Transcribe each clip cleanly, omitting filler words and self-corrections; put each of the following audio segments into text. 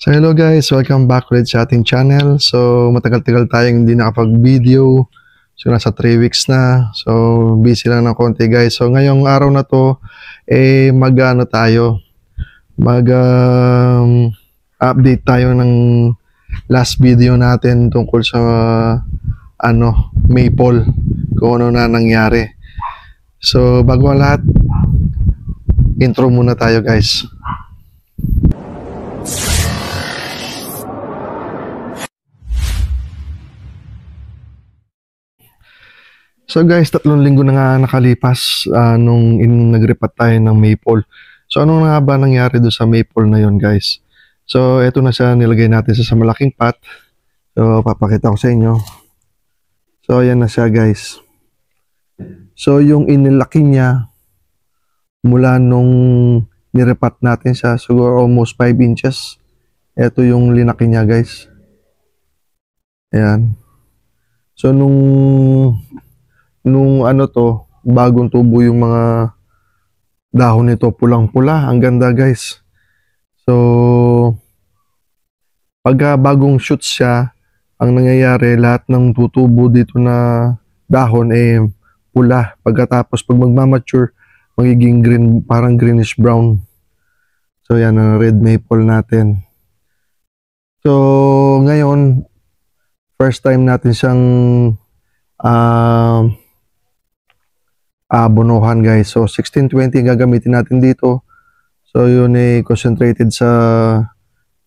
So hello guys, welcome back ulit sa ating channel. So matagal-tagal tayong hindi nakapag-video. So nasa 3 weeks na. So busy lang ng konti guys. So ngayong araw na to, mag-ano tayo, update tayo ng last video natin tungkol sa Maple, kung ano na nangyari. So bago ang lahat, intro muna tayo guys. So guys, 3 linggo na nga nakalipas nung nag-repat tayo ng Maple. So ano nga ba nangyari doon sa Maple na yon guys? So eto na siya, nilagay natin sa malaking pot. So papakita ko sa inyo. So ayan na siya guys. So yung inilaki niya mula nung nirepat natin siya, siguro almost 5 inches. Eto yung linaki niya guys. Ayan. So nung bagong tubo yung mga dahon nito, pulang-pula. Ang ganda guys. So pagka bagong shoots siya, ang nangyayari, lahat ng tutubo dito na dahon pula. Pagkatapos pag magmamature, magiging green, parang greenish brown. So yan ang red maple natin. So ngayon, first time natin siyang abonohan guys. So 1620 gagamitin natin dito. So yun concentrated sa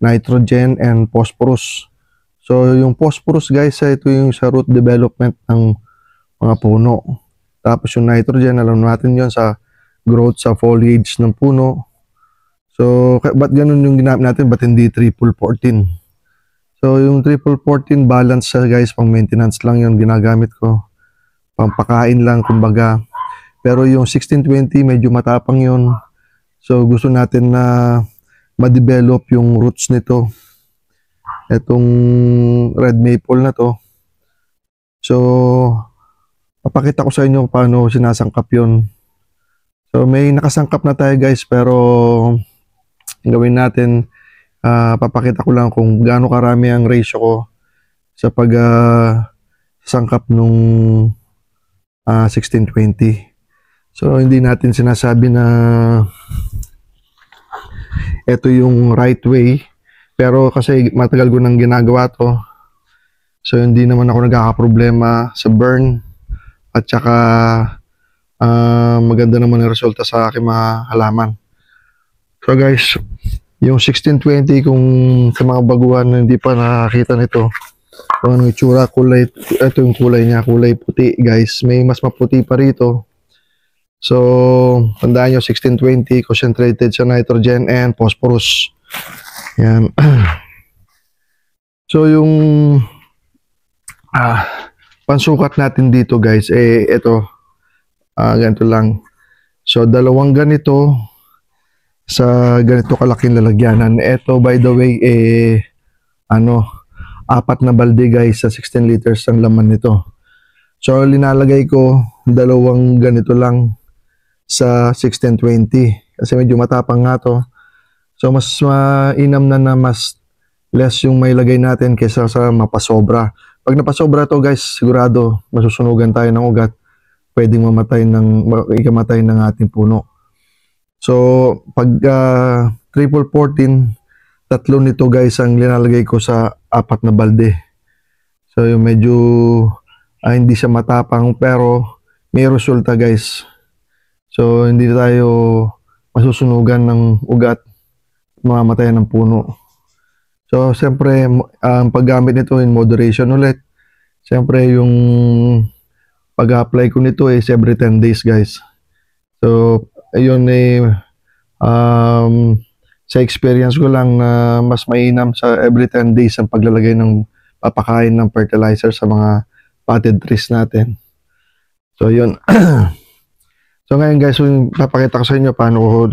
nitrogen and phosphorus. So yung phosphorus guys, ito yung sa root development ng mga puno. Tapos yung nitrogen, alam natin yon sa growth sa foliage ng puno. So ba't ganun yung ginamit natin? Ba't hindi triple 14? So yung triple 14 balance siya guys, pang maintenance lang yung ginagamit ko. Pampakain lang kumbaga. Pero yung 1620 medyo matapang yun. So gusto natin na ma-develop yung roots nito. Itong red maple na to. So papakita ko sa inyo paano sinasangkap yun. So may nakasangkap na tayo guys, pero gawin natin, papakita ko lang kung gaano karami ang ratio ko sa pag sangkap nung 1620. So hindi natin sinasabi na ito yung right way, pero kasi matagal ko nang ginagawa to, so hindi naman ako nagkakaproblema sa burn, at saka maganda naman ang resulta sa aking mga halaman. So guys, yung 1620, kung sa mga baguhan na hindi pa nakakita nito kung ano yung itsura, kulay, ito yung kulay niya, kulay puti guys. May mas maputi pa rito. So tandaan nyo, 1620 concentrated sa nitrogen and phosphorus. Yan. So yung pansukat natin dito guys, ito, ganito lang. So dalawang ganito sa ganito kalaking lalagyanan. Ito by the way, 4 na balde guys, sa 16 liters ang laman nito. So linalagay ko dalawang ganito lang sa 1620 kasi medyo matapang nga to. So mas mainam na mas less yung may lagay natin kaysa sa mapasobra. Pag napasobra to guys, sigurado masusunugan tayo ng ugat, pwedeng ikamatay ng ating puno. So pag triple 14, 3 nito guys ang linalagay ko sa 4 na balde. So yung medyo hindi siya matapang, pero may resulta guys. So hindi tayo masusunugan ng ugat, mamamatayan ng puno. So siyempre ang paggamit nito in moderation ulit. Siyempre yung pag-apply ko nito is every 10 days guys. So ayun, sa experience ko lang na mas mainam sa every 10 days ang paglalagay ng papakain ng fertilizer sa mga potted trees natin. So yun. So ngayon guys, papakita ko sa inyo paano ko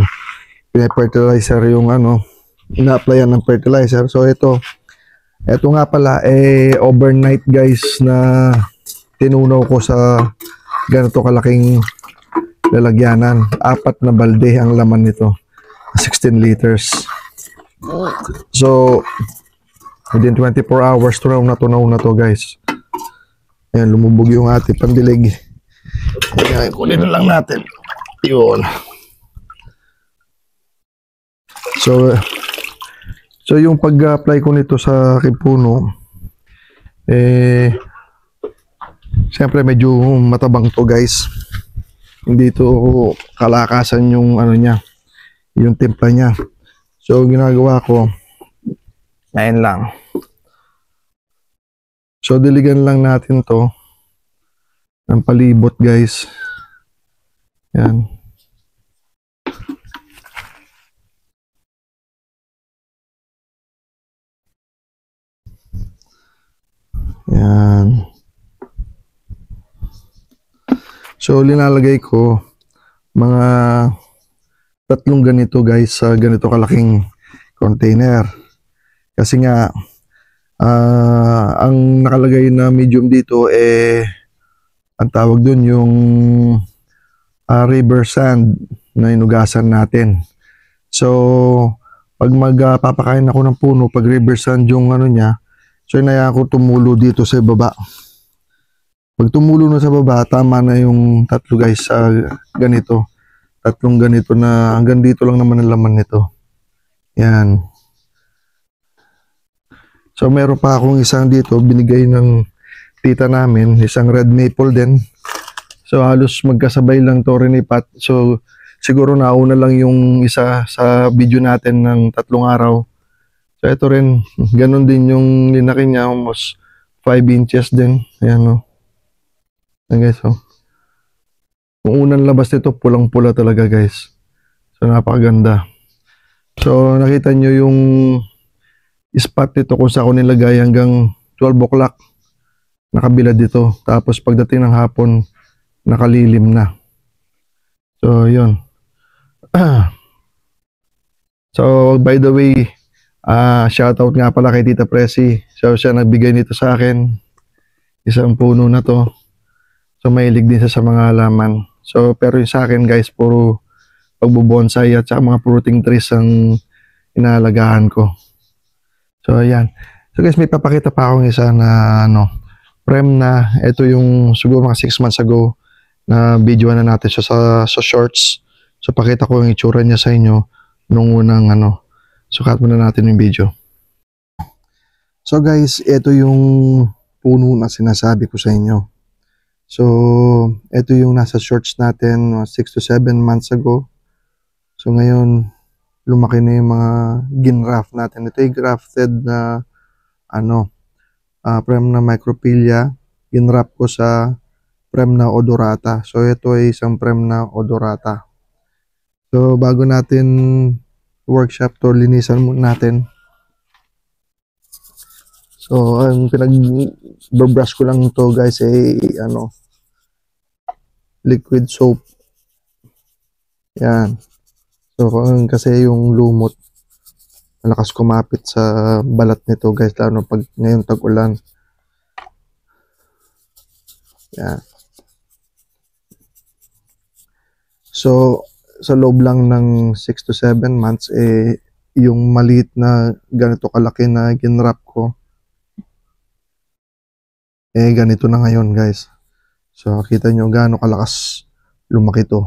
pina-fertilizer yung ina-applyan ng fertilizer. So ito nga pala, overnight guys na tinunaw ko sa ganito kalaking lalagyanan. 4 na balde ang laman nito, 16 liters. So, within 24 hours, tunaw na to guys. Ayan, lumubog yung ating pandilig. Ayan, kunin na lang natin. Yun. So yung pag-apply ko nito sa aking puno, siyempre medyo matabang to guys. Hindi to kalakasan yung ano niya, yung timpla niya. So ginagawa ko, ayun lang. So diligan lang natin to ng palibot guys. Yan. Yan. So linalagay ko mga 3 ganito guys sa ganito kalaking container. Kasi nga ang nakalagay na medium dito ang tawag dun yung river sand na inugasan natin. So pag magpapakain ako ng puno, pag river sand yung ano niya, so inaya ko tumulo dito sa baba. Pag tumulo na sa baba, tama na yung 3 guys sa ganito. 3 ganito na hanggang dito lang naman ang laman nito. Yan. So meron pa akong isang dito binigay ng tita namin, isang red maple din. So halos magkasabay lang to rin Pat. So siguro nauna lang yung isa sa video natin ng 3 araw. So ito rin, ganun din yung linaki niya, almost 5 inches din. Ayan o. Ayan guys o. Kung unang labas nito, pulang-pula talaga guys. So napakaganda. So nakita nyo yung spot nito kung saan ko nilagay hanggang 12 o'clock. Nakabilad dito. Tapos pagdating ng hapon, nakalilim na. So yun. So by the way, shoutout nga pala kay Tita Presi. So siya nagbigay nito sa akin. Isang puno na to. So mahilig din siya sa mga halaman. So pero yung sa akin guys, puro pagbubonsai at saka mga fruiting trees ang inaalagaan ko. So ayan. So guys, may papakita pa akong isa na prem na. Ito yung siguro mga 6 months ago na video na natin siya sa shorts. So pakita ko yung itsura niya sa inyo nung unang sukat muna natin yung video. So guys, ito yung puno na sinasabi ko sa inyo. So, ito yung nasa shorts natin 6 to 7 months ago. So, ngayon, lumaki na yung mga ginraft natin. Ito yung grafted na, prem na microphylla. Ginraft ko sa prem na odorata. So, ito ay isang prem na odorata. So, bago natin workshop to, linisan muna natin. So, ang pinag-brush ko lang to guys ay, liquid soap. Yan. So, kasi yung lumot, malakas kumapit sa balat nito guys, lalo pag ngayon tag-ulan. Yan. So, sa loob lang ng 6 to 7 months, yung maliit na ganito kalaki na ginwrap ko, ganito na ngayon guys. So, kita nyo gaano kalakas lumaki to.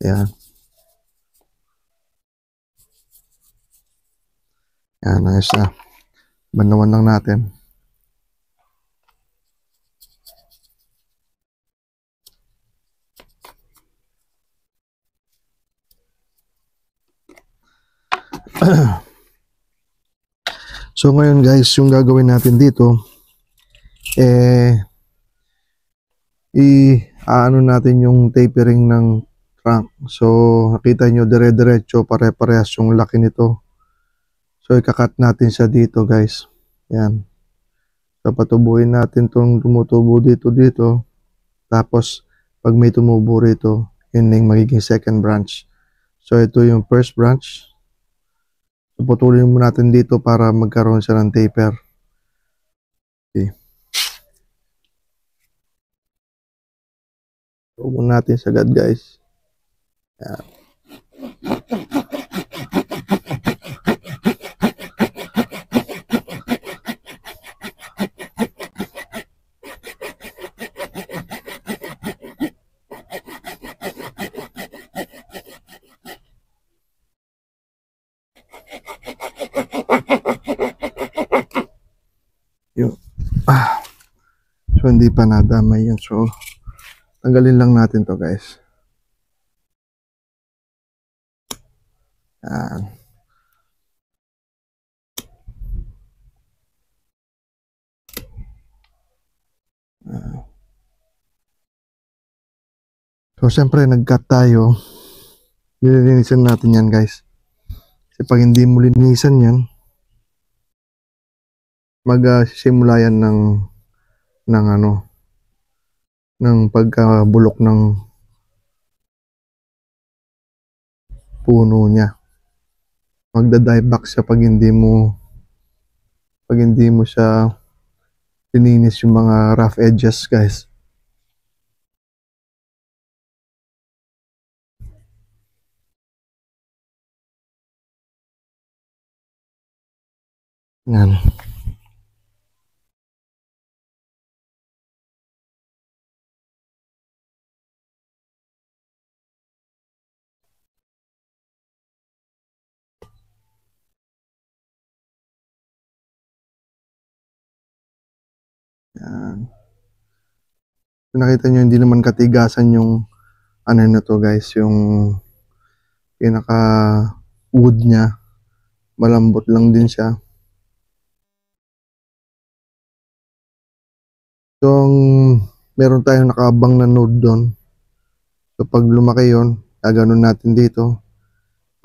Yan. Yan, ayos na. Banawan lang natin. So, ngayon guys, yung gagawin natin dito, ano natin yung tapering ng trunk. So, nakita nyo dire-diretso, pare-parehas yung laki nito. So, ikakat natin siya dito guys. Yan. So, patubuhin natin itong tumutubo dito. Tapos, pag may tumubo rito, yun yung magiging second branch. So, ito yung first branch. So, putulin mo natin dito para magkaroon siya ng taper. Okay. Huwag natin sagad guys. Yan. Yung, so hindi pa nadamay yan. So, tanggalin lang natin to guys. Yan. So, syempre, nag-cut tayo. Nililinisan natin yan, guys. Kasi pag hindi mo linisan yan, magsisimula yan ng ano, ng pagkabulok ng puno niya. Magda-dieback siya pag hindi mo siya lininis yung mga rough edges, guys. Yan. Yan. Nakita nyo, hindi naman katigasan yung ano na to guys, yung pinaka wood niya. Malambot lang din siya. So, meron tayong nakaabang na node doon. So, pag lumaki yun, gaganon natin dito.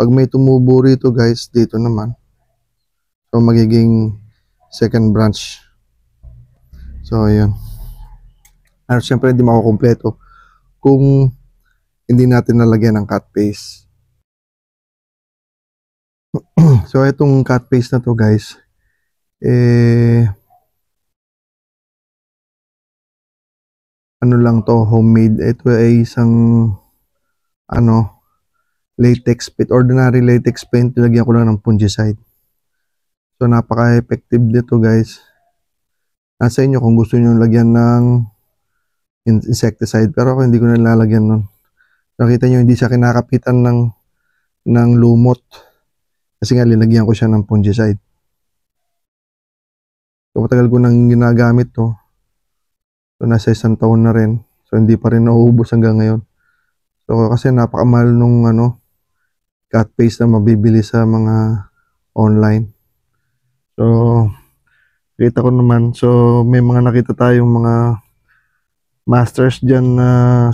Pag may tumubo rito guys, dito naman. So, magiging second branch. So, ayun. Ano, syempre, hindi makukumpleto kung hindi natin nalagyan ng cut paste. So, itong cut paste na to guys, ano lang to, homemade. Ito ay isang, ano, latex paint, ordinary latex paint, nilagyan ko lang ng fungicide. So, napaka-effective nito guys. Nasa inyo kung gusto nyo lagyan ng insecticide, pero ako hindi ko nalalagyan nun. Nakita nyo, hindi siya kinakapitan ng lumot. Kasi nga, linagyan ko siya ng fungicide. So, matagal ko nang ginagamit to. So, nasa 1 taon na rin. So, hindi pa rin nauubos hanggang ngayon. So, kasi napakamahal nung cut paste na mabibili sa mga online. So, kita ko naman. So, may mga nakita tayong mga masters dyan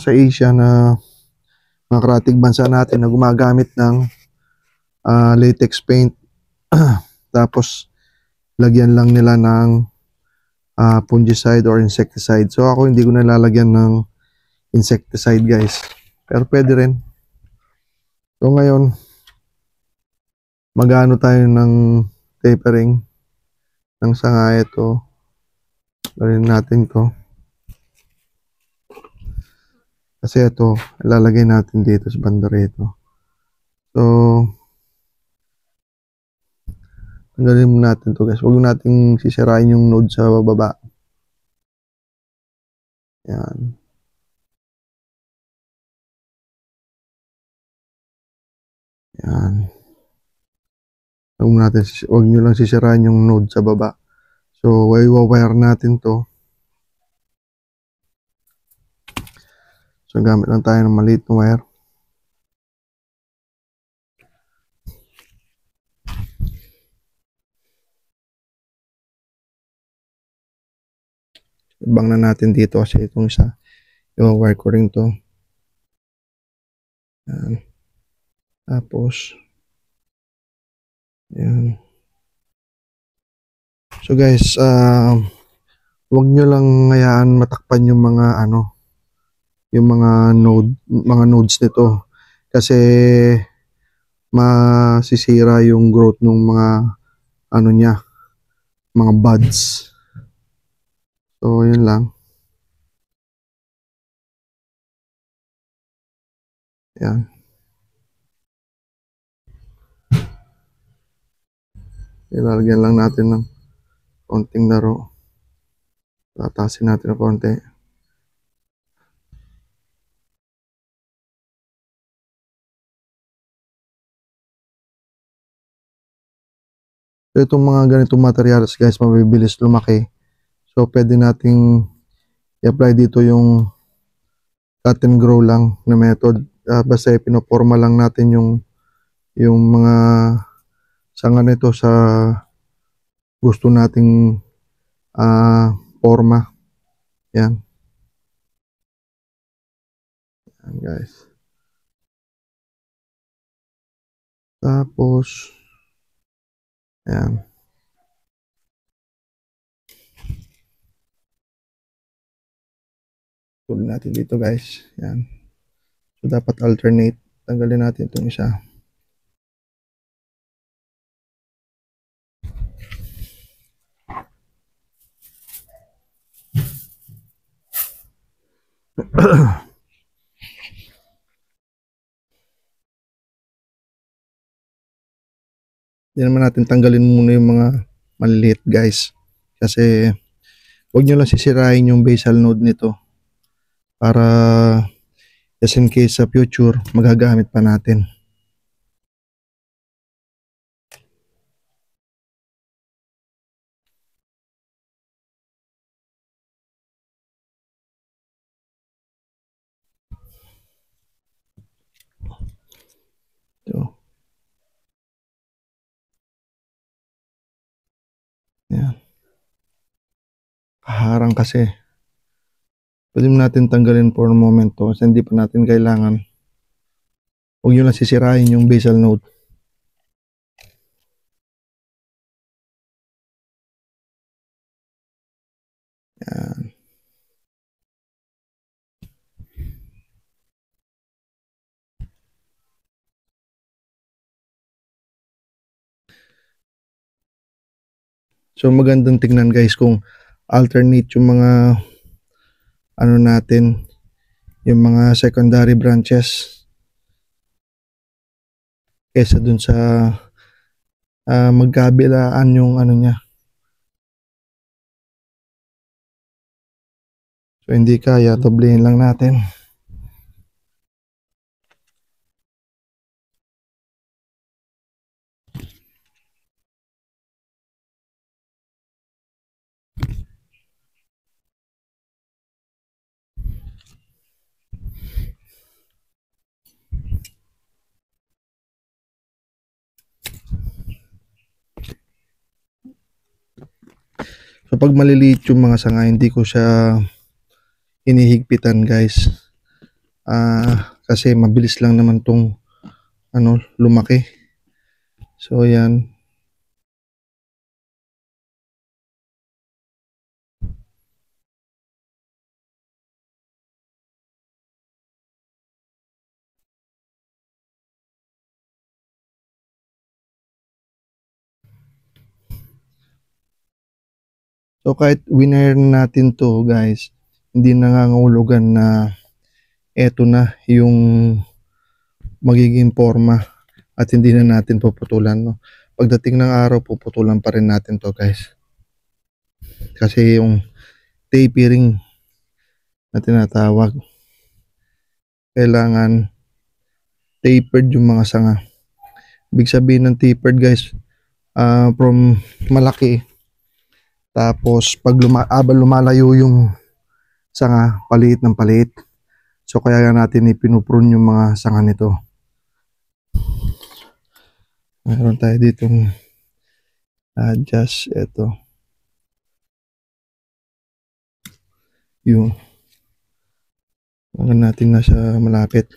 sa Asia na mga karatig bansa natin na gumagamit ng latex paint. Tapos, lagyan lang nila ng fungicide or insecticide. So, ako hindi ko nalalagyan ng insecticide guys. Pero pwede rin. So, ngayon, mag-ano tayo ng tapering ng sanga ito. Lagyan natin to. Kasi ito, ilalagay natin dito sa banda rito. So, tanggalin mo natin to guys. Huwag natin sisirain yung node sa baba. Yan. Yan. Huwag nyo lang sisirain yung node sa baba. So, wire natin to. So, gamit lang tayo ng maliit na wire. Ibang na natin dito kasi itong isa. I-wire ko rin to. Yan. Tapos, yan. So guys, huwag nyo lang ngayaan matakpan yung mga yung mga nodes nito kasi masisira yung growth ng mga niya, mga buds. So yun lang. Yan. Ilalagyan lang natin ng konting laro. Tatasin natin ng konti. So itong mga ganitong materials guys, mabibilis lumaki. So pwede nating i-apply dito yung cut and grow lang na method. Basta pinoporma lang natin yung mga sanga nito sa gusto nating forma. Yan. Yan guys. Tapos yan. Tuloy natin dito guys. Yan. So dapat alternate. Tanggalin natin itong isa. Hindi naman natin tanggalin muna yung mga maliliit guys. Kasi huwag nyo lang sisirain yung basal node nito. Para just in case sa future, magagamit pa natin. So, yan. Kaharang kasi. Pwede natin tanggalin for a moment to kasi hindi pa natin kailangan. Huwag nyo lang sisirain yung basal node. Yan. So magandang tingnan guys kung alternate yung mga ano natin, yung mga secondary branches kesa dun sa magkabilaan yung ano niya. So hindi kaya, doblehin lang natin. So pag maliliit yung mga sanga, hindi ko siya hinihigpitan guys. Kasi mabilis lang naman tong ano, lumaki. So yan. So kahit winire natin to guys, hindi nangangahulugan na eto na yung magiging forma at hindi na natin puputulan. No? Pagdating ng araw, puputulan pa rin natin to guys. Kasi yung tapering na tinatawag, kailangan tapered yung mga sanga. Ibig sabihin ng tapered guys, from malaki, tapos pag lumalayo yung sanga, paliit ng paliit. So kaya natin ipinuprune yung mga sanga nito. Meron tayo ditong adjust, ito. Yung mga natin na siya malapit.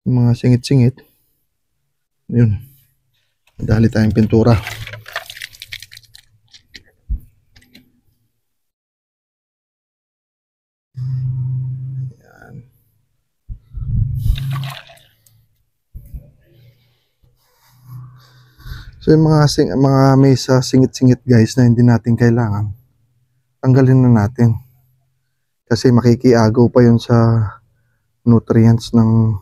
Yung mga singit-singit. Yun. Dali tayong pintura. So yung mga mesa singit-singit guys na hindi natin kailangan, tanggalin na natin. Kasi makikiagaw pa yun sa nutrients ng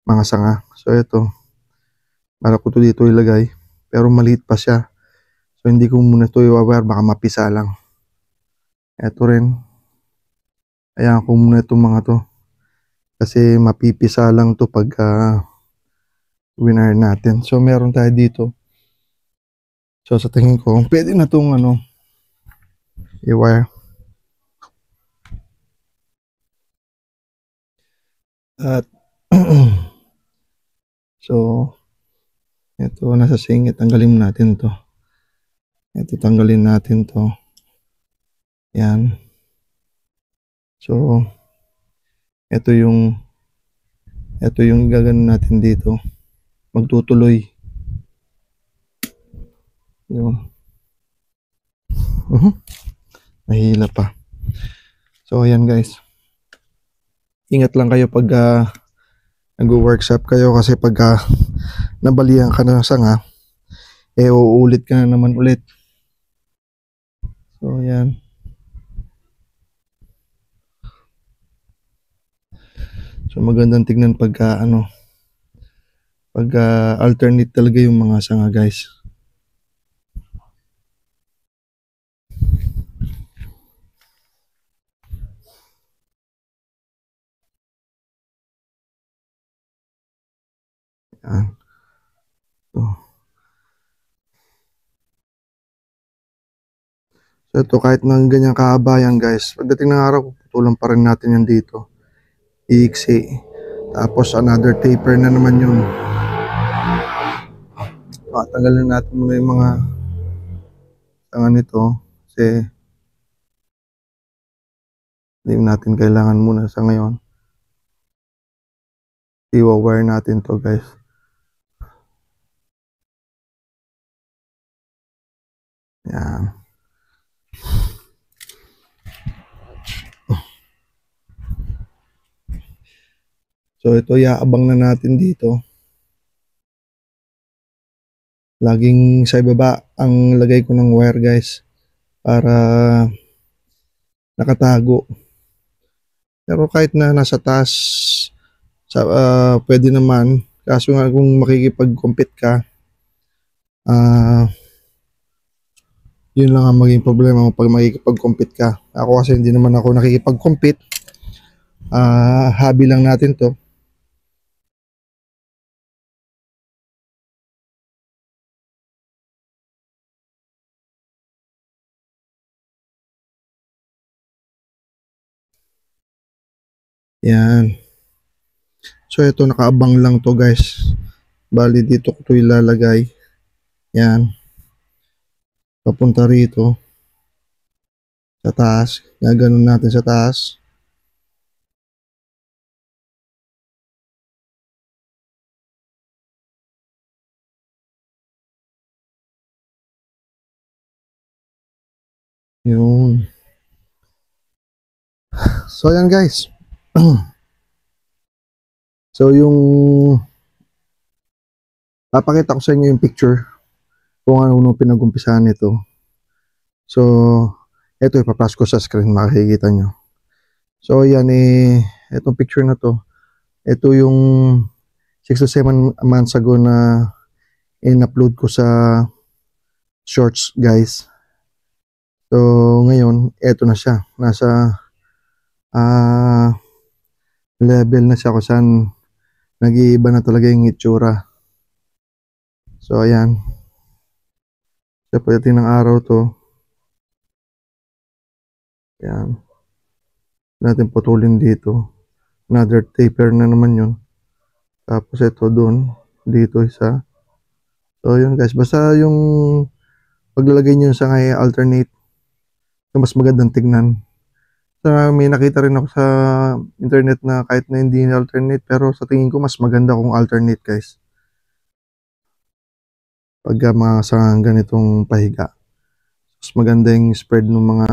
mga sanga. So ito, para ko to dito ilagay, pero maliit pa siya. So hindi ko muna ito i-wire, baka mapisa lang. Ito rin, ayan ko muna itong mga to. Kasi mapipisa lang to pag winire natin. So meron tayo dito So sa tingin ko, pwede na tong ano, i-wire. At so ito nasa singit, tanggalin natin to. Ito tanggalin natin to. Yan. So ito yung gagawin natin dito. Magtutuloy. Yun. Nahila pa. So ayan guys. Ingat lang kayo pag nag-workshop kayo kasi pag nabalian ka na ng sanga, uulit ka na naman ulit. So ayan. So magandang tignan pag alternate talaga yung mga sanga guys. Yan. So ito kahit nang ganyan kahaba yan guys, pagdating ng araw putulan pa rin natin yan dito. Iiksi. Tapos another taper na naman yun. Tanggalin natin muna yung mga sanga nito kasi hindi natin kailangan muna sa ngayon. I-wire natin to guys. Yan. So ito iaabang na natin dito. Laging sa ibaba ang lagay ko ng wire guys para nakatago. Pero kahit na nasa taas pwede naman, kaso nga kung makikipag-compete ka, yun lang ang maging problema mo pag makikipag-compete ka. Ako kasi hindi naman ako nakikipag-compete, hobby lang natin to. Yan. So ito nakaabang lang to guys. Bali dito ko to ilalagay. Yan. Papunta rito. Sa taas. Gaganon natin sa taas. Yun. So yan guys. So yung papakita ko sa inyo yung picture kung ano pinag-umpisahan nito. So ito ipapasok ko sa screen, makikita nyo. So yan itong picture na to, ito yung 6 to 7 months ago na in-upload ko sa shorts guys. So ngayon ito na siya, nasa level na siya kung saan nag-iiba na talaga yung itsura. So ayan, sa pagdating ng araw to, ayan, natin putulin dito, another taper na naman yun. Tapos ito doon, dito isa. So yun guys, basta yung paglalagay nyo sa alternate, so mas magandang tignan. So may nakita rin ako sa internet na kahit na hindi alternate, pero sa tingin ko mas maganda kung alternate guys. Pagka mga sa ganitong pahiga, mas maganda yung spread ng mga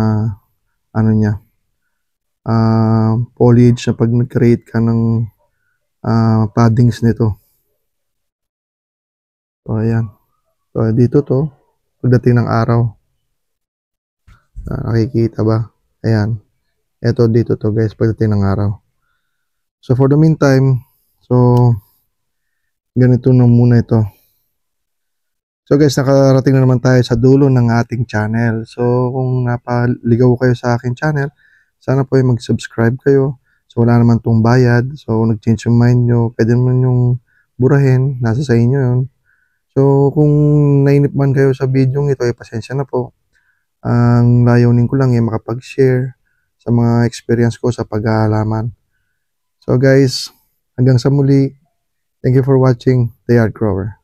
ano niya, foliage na pag nag-create ka ng paddings nito. So ayan, so dito to pagdating ng araw, nakikita ba? Ayan, eto dito to guys pagdating ng araw. So for the meantime, so ganito na muna ito. So guys, nakarating na naman tayo sa dulo ng ating channel. So kung napaligaw kayo sa aking channel, sana po ay mag-subscribe kayo. So wala naman tong bayad. So nag-change yung mind nyo, pwede naman yung burahin, nasa sa inyo yun. So, kung nainip man kayo sa video ito, ay pasensya na po. Ang layunin ko lang ay makapag-share sa mga experience ko sa paghahalaman. So guys, hanggang sa muli, thank you for watching The Yard Grower.